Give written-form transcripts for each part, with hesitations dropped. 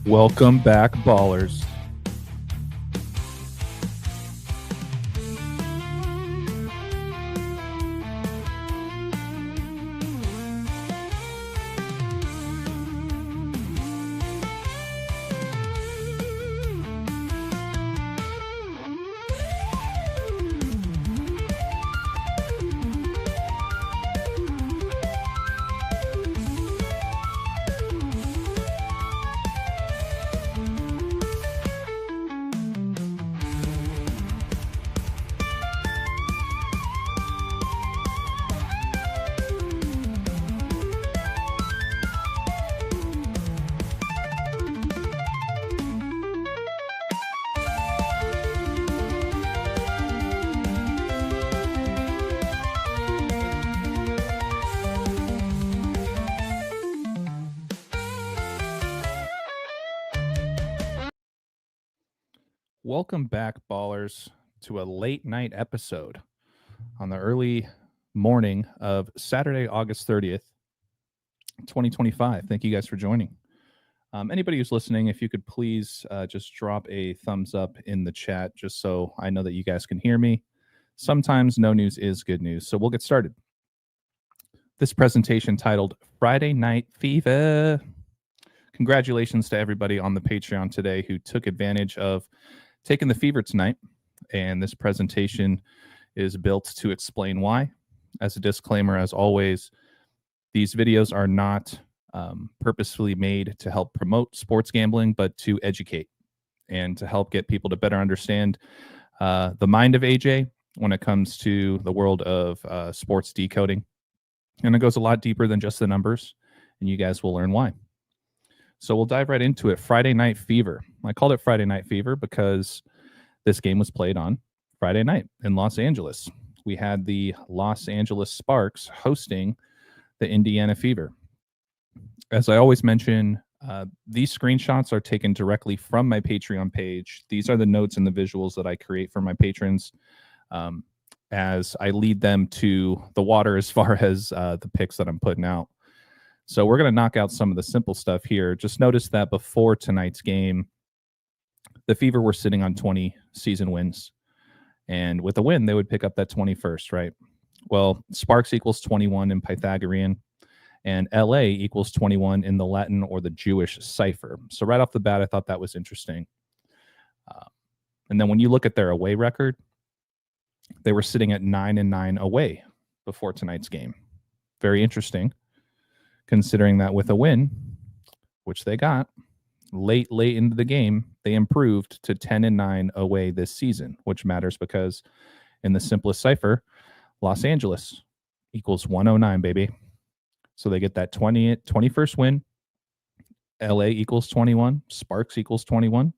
Welcome back, ballers. Welcome back, ballers, to a late night episode on the early morning of Saturday, August 30th, 2025. Thank you guys for joining. Anybody who's listening, if you could please just drop a thumbs up in the chat just so I know that you guys can hear me. Sometimes no news is good news. So we'll get started. This presentation titled Friday Night Fever. Congratulations to everybody on the Patreon today who took advantage of taking the fever tonight. And this presentation is built to explain why. As a disclaimer, as always, these videos are not purposefully made to help promote sports gambling, but to educate and to help get people to better understand the mind of AJ when it comes to the world of sports decoding. And it goes a lot deeper than just the numbers, and you guys will learn why. So we'll dive right into it. Friday Night Fever. I called it Friday Night Fever because this game was played on Friday night in Los Angeles. We had the Los Angeles Sparks hosting the Indiana Fever. As I always mention, these screenshots are taken directly from my Patreon page. These are the notes and the visuals that I create for my patrons as I lead them to the water as far as the picks that I'm putting out. So we're going to knock out some of the simple stuff here. Just notice that before tonight's game, the Fever were sitting on 20 season wins. And with a win, they would pick up that 21st, right? Well, Sparks equals 21 in Pythagorean, and LA equals 21 in the Latin or the Jewish cipher. So right off the bat, I thought that was interesting. And then when you look at their away record, they were sitting at 9-9 away before tonight's game. Very interesting, considering that with a win, which they got late into the game, they improved to 10-9 away this season, which matters because in the simplest cipher, Los Angeles equals 109, baby. So they get that 21st win. LA equals 21. Sparks equals 21.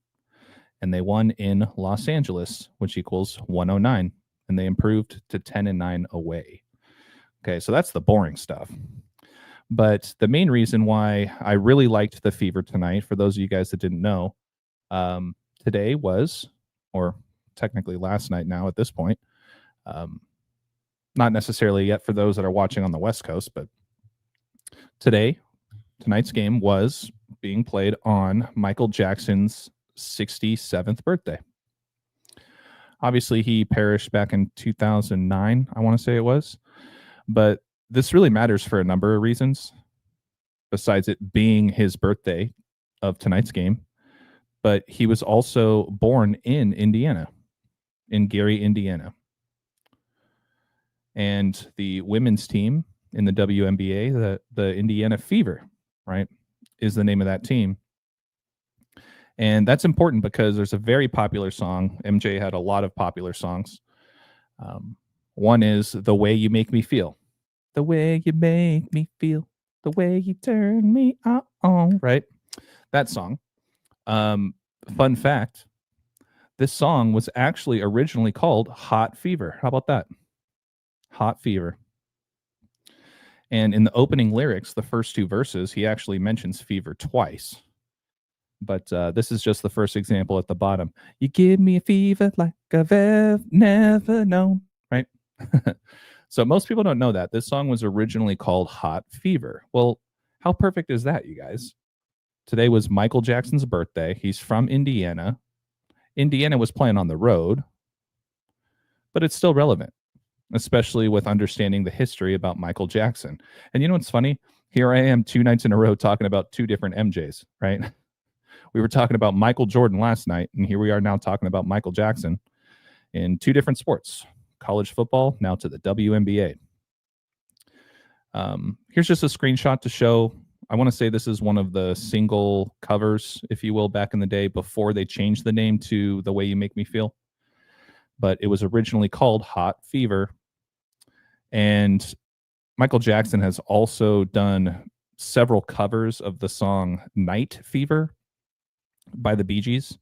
And they won in Los Angeles, which equals 109. And they improved to 10-9 away. Okay, so that's the boring stuff. But the main reason why I really liked the Fever tonight, for those of you guys that didn't know, today was, or technically last night now at this point, not necessarily yet for those that are watching on the West Coast, but tonight's game was being played on Michael Jackson's 67th birthday. Obviously, he perished back in 2009, I want to say it was, but this really matters for a number of reasons, besides it being his birthday of tonight's game. But he was also born in Indiana, in Gary, Indiana. And the women's team in the WNBA, the Indiana Fever, right, is the name of that team. And that's important because there's a very popular song. MJ had a lot of popular songs. One is The Way You Make Me Feel. The way you make me feel, the way you turn me on, right? That song. Fun fact, this song was actually originally called Hot Fever. How about that? Hot Fever. And in the opening lyrics, the first two verses, he actually mentions fever twice. But this is just the first example at the bottom. You give me a fever like I've never known, right? So most people don't know that. This song was originally called Hot Fever. Well, how perfect is that, you guys? Today was Michael Jackson's birthday. He's from Indiana. Indiana was playing on the road, but it's still relevant, especially with understanding the history about Michael Jackson. And you know what's funny? Here I am 2 nights in a row talking about 2 different MJs, right? We were talking about Michael Jordan last night, and here we are now talking about Michael Jackson in 2 different sports, college football, now to the WNBA. Here's just a screenshot to show. I want to say this is one of the single covers, if you will, back in the day before they changed the name to The Way You Make Me Feel. But it was originally called Hot Fever. And Michael Jackson has also done several covers of the song Night Fever by the Bee Gees.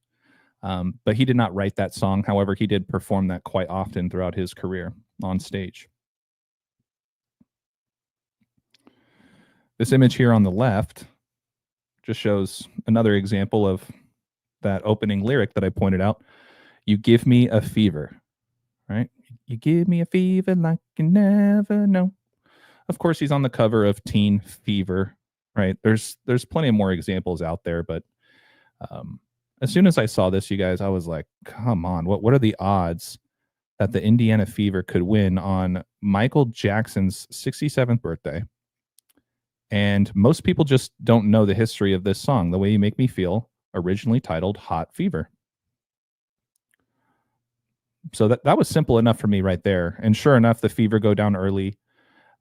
But he did not write that song. However, he did perform that quite often throughout his career on stage. This image here on the left just shows another example of that opening lyric that I pointed out. You give me a fever, right? You give me a fever like you never know. Of course, he's on the cover of Teen Fever, right? There's plenty of more examples out there, but as soon as I saw this, you guys, I was like, come on, what are the odds that the Indiana Fever could win on Michael Jackson's 67th birthday? And most people just don't know the history of this song, The Way You Make Me Feel, originally titled Hot Fever. So that was simple enough for me right there. And sure enough, the Fever go down early.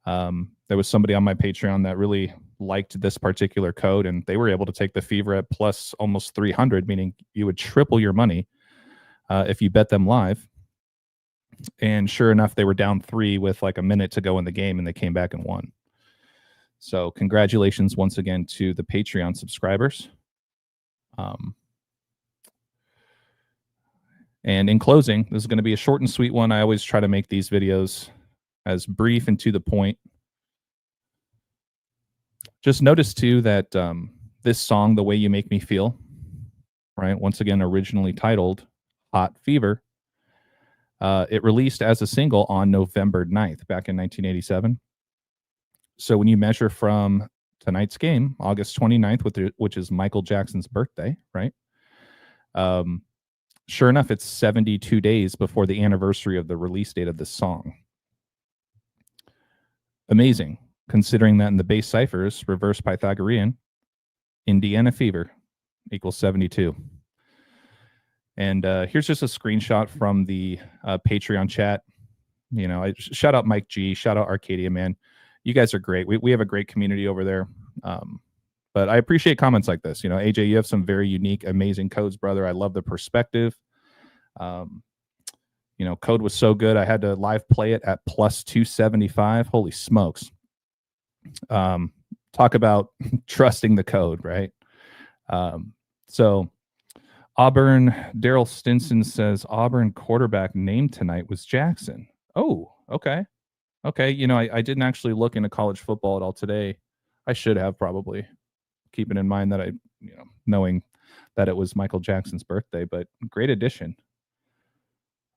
There was somebody on my Patreon that really liked this particular code, and they were able to take the Fever at plus almost 300, meaning you would triple your money if you bet them live. And sure enough, they were down 3 with like a minute to go in the game, and they came back and won. So congratulations once again to the Patreon subscribers. And in closing, this is going to be a short and sweet one. I always try to make these videos as brief and to the point. Just notice too that this song, The Way You Make Me Feel, right? Once again, originally titled Hot Fever. It released as a single on November 9th, back in 1987. So when you measure from tonight's game, August 29th, which is Michael Jackson's birthday, right? Sure enough, it's 72 days before the anniversary of the release date of this song. Amazing, considering that in the base ciphers, reverse Pythagorean, Indiana Fever equals 72. And here's just a screenshot from the Patreon chat. You know, shout out Mike G, shout out Arcadia, man. You guys are great. We have a great community over there. But I appreciate comments like this. You know, AJ, you have some very unique, amazing codes, brother. I love the perspective. You know, code was so good. I had to live play it at plus 275. Holy smokes. Talk about trusting the code, right? So Auburn, Daryl Stinson says Auburn quarterback named tonight was Jackson. Oh, okay. Okay. You know, I didn't actually look into college football at all today. I should have probably, keeping in mind that knowing that it was Michael Jackson's birthday, but great addition.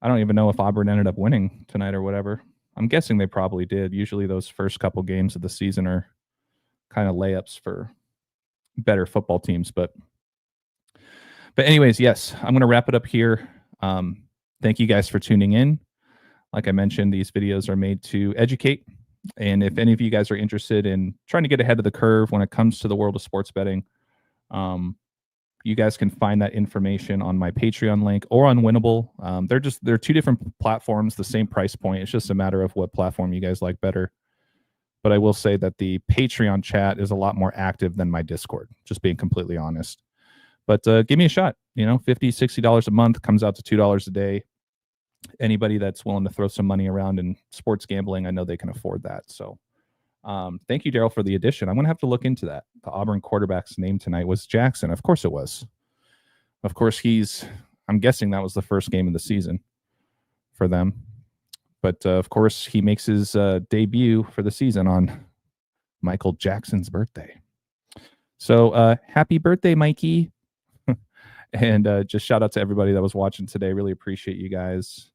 I don't even know if Auburn ended up winning tonight or whatever. I'm guessing they probably did. Usually those first couple games of the season are kind of layups for better football teams. But anyways, yes, I'm going to wrap it up here. Thank you guys for tuning in. Like I mentioned, these videos are made to educate. And if any of you guys are interested in trying to get ahead of the curve when it comes to the world of sports betting, you guys can find that information on my Patreon link or on Winnable. They're 2 different platforms, the same price point. It's just a matter of what platform you guys like better. But I will say that the Patreon chat is a lot more active than my Discord, just being completely honest. But give me a shot. You know, $50, $60 a month comes out to $2 a day. Anybody that's willing to throw some money around in sports gambling, I know they can afford that. So thank you, Daryl, for the addition. I'm going to have to look into that. The Auburn quarterback's name tonight was Jackson. Of course it was. Of course I'm guessing that was the first game of the season for them. But of course he makes his debut for the season on Michael Jackson's birthday. So happy birthday, Mikey. And just shout out to everybody that was watching today. Really appreciate you guys.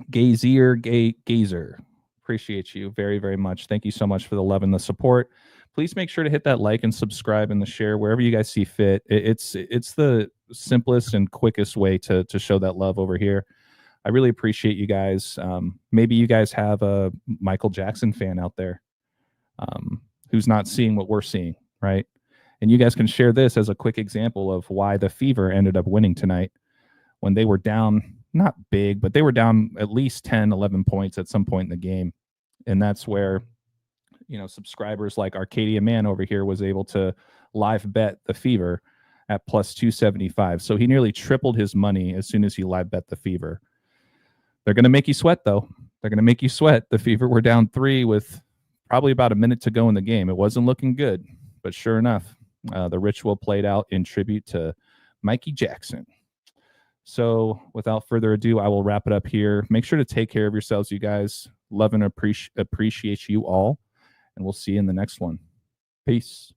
Gazer, appreciate you very, very much. Thank you so much for the love and the support. please make sure to hit that like and subscribe and the share wherever you guys see fit. It's the simplest and quickest way to show that love over here. I really appreciate you guys. Maybe you guys have a Michael Jackson fan out there who's not seeing what we're seeing, right? And you guys can share this as a quick example of why the Fever ended up winning tonight when they were down, not big, but they were down at least 10, 11 points at some point in the game. And that's where, subscribers like Arcadia Man over here was able to live bet the Fever at plus 275. So he nearly tripled his money as soon as he live bet the Fever. They're going to make you sweat, though. They're going to make you sweat. The Fever were down 3 with probably about a minute to go in the game. It wasn't looking good, but sure enough, the ritual played out in tribute to Mikey Jackson. So without further ado, I will wrap it up here. Make sure to take care of yourselves, you guys. Love and appreciate you all, and we'll see you in the next one. Peace.